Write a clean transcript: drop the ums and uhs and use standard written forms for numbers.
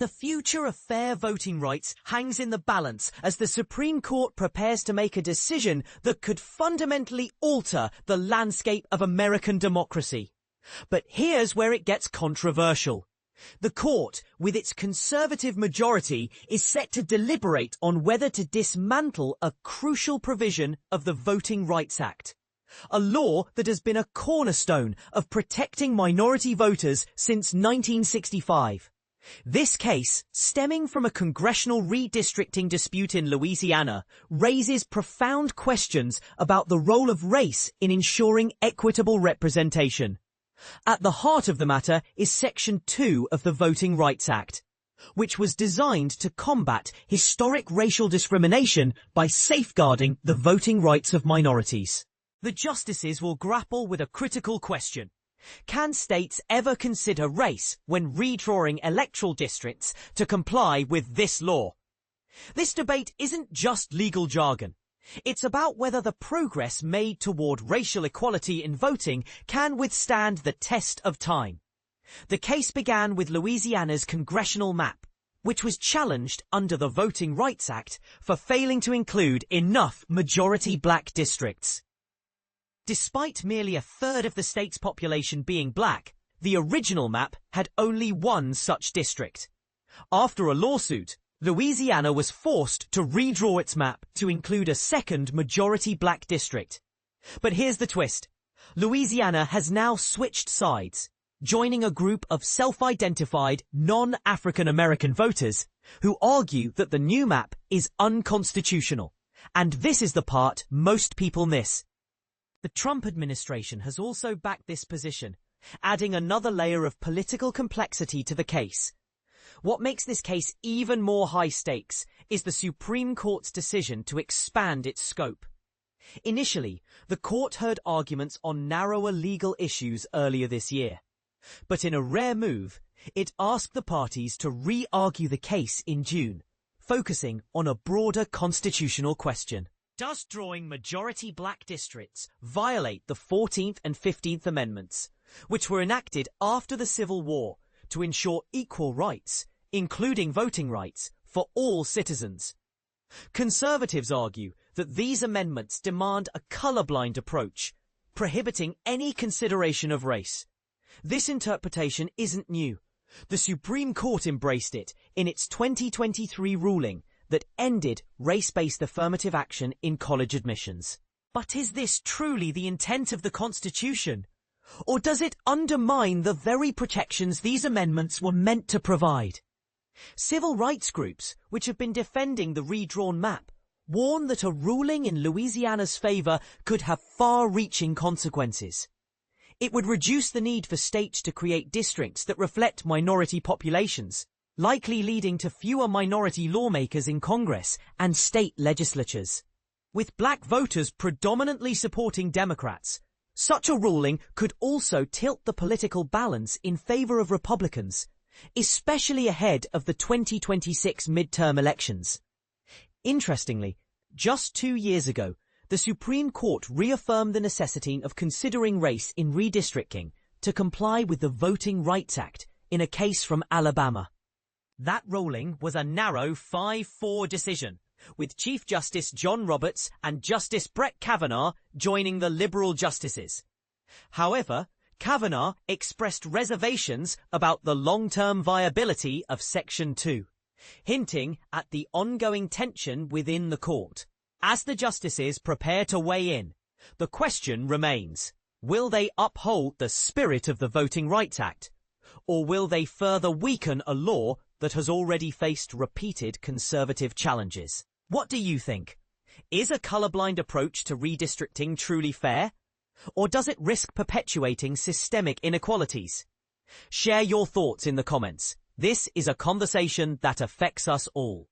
The future of fair voting rights hangs in the balance as the Supreme Court prepares to make a decision that could fundamentally alter the landscape of American democracy. But here's where it gets controversial. The court, with its conservative majority, is set to deliberate on whether to dismantle a crucial provision of the Voting Rights Act, a law that has been a cornerstone of protecting minority voters since 1965. This case, stemming from a congressional redistricting dispute in Louisiana, raises profound questions about the role of race in ensuring equitable representation. At the heart of the matter is Section 2 of the Voting Rights Act, which was designed to combat historic racial discrimination by safeguarding the voting rights of minorities. The justices will grapple with a critical question. Can states ever consider race when redrawing electoral districts to comply with this law? This debate isn't just legal jargon. It's about whether the progress made toward racial equality in voting can withstand the test of time. The case began with Louisiana's congressional map, which was challenged under the Voting Rights Act for failing to include enough majority black districts. Despite merely a third of the state's population being black, the original map had only one such district. After a lawsuit, Louisiana was forced to redraw its map to include a second majority black district. But here's the twist. Louisiana has now switched sides, joining a group of self-identified non-African American voters who argue that the new map is unconstitutional. And this is the part most people miss. The Trump administration has also backed this position, adding another layer of political complexity to the case. What makes this case even more high stakes is the Supreme Court's decision to expand its scope. Initially, the court heard arguments on narrower legal issues earlier this year. But in a rare move, it asked the parties to re-argue the case in June, focusing on a broader constitutional question. Does drawing majority black districts violate the 14th and 15th Amendments, which were enacted after the Civil War to ensure equal rights, including voting rights, for all citizens? Conservatives argue that these amendments demand a colorblind approach, prohibiting any consideration of race. This interpretation isn't new. The Supreme Court embraced it in its 2023 ruling that ended race-based affirmative action in college admissions. But is this truly the intent of the Constitution? Or does it undermine the very protections these amendments were meant to provide? Civil rights groups, which have been defending the redrawn map, warn that a ruling in Louisiana's favor could have far-reaching consequences. It would reduce the need for states to create districts that reflect minority populations, likely leading to fewer minority lawmakers in Congress and state legislatures. With black voters predominantly supporting Democrats, such a ruling could also tilt the political balance in favor of Republicans, especially ahead of the 2026 midterm elections. Interestingly, just 2 years ago, the Supreme Court reaffirmed the necessity of considering race in redistricting to comply with the Voting Rights Act in a case from Alabama. That ruling was a narrow 5-4 decision, with Chief Justice John Roberts and Justice Brett Kavanaugh joining the liberal justices. However, Kavanaugh expressed reservations about the long-term viability of Section 2, hinting at the ongoing tension within the court. As the justices prepare to weigh in, the question remains, will they uphold the spirit of the Voting Rights Act, or will they further weaken a law that has already faced repeated conservative challenges? What do you think? Is a colorblind approach to redistricting truly fair? Or does it risk perpetuating systemic inequalities? Share your thoughts in the comments. This is a conversation that affects us all.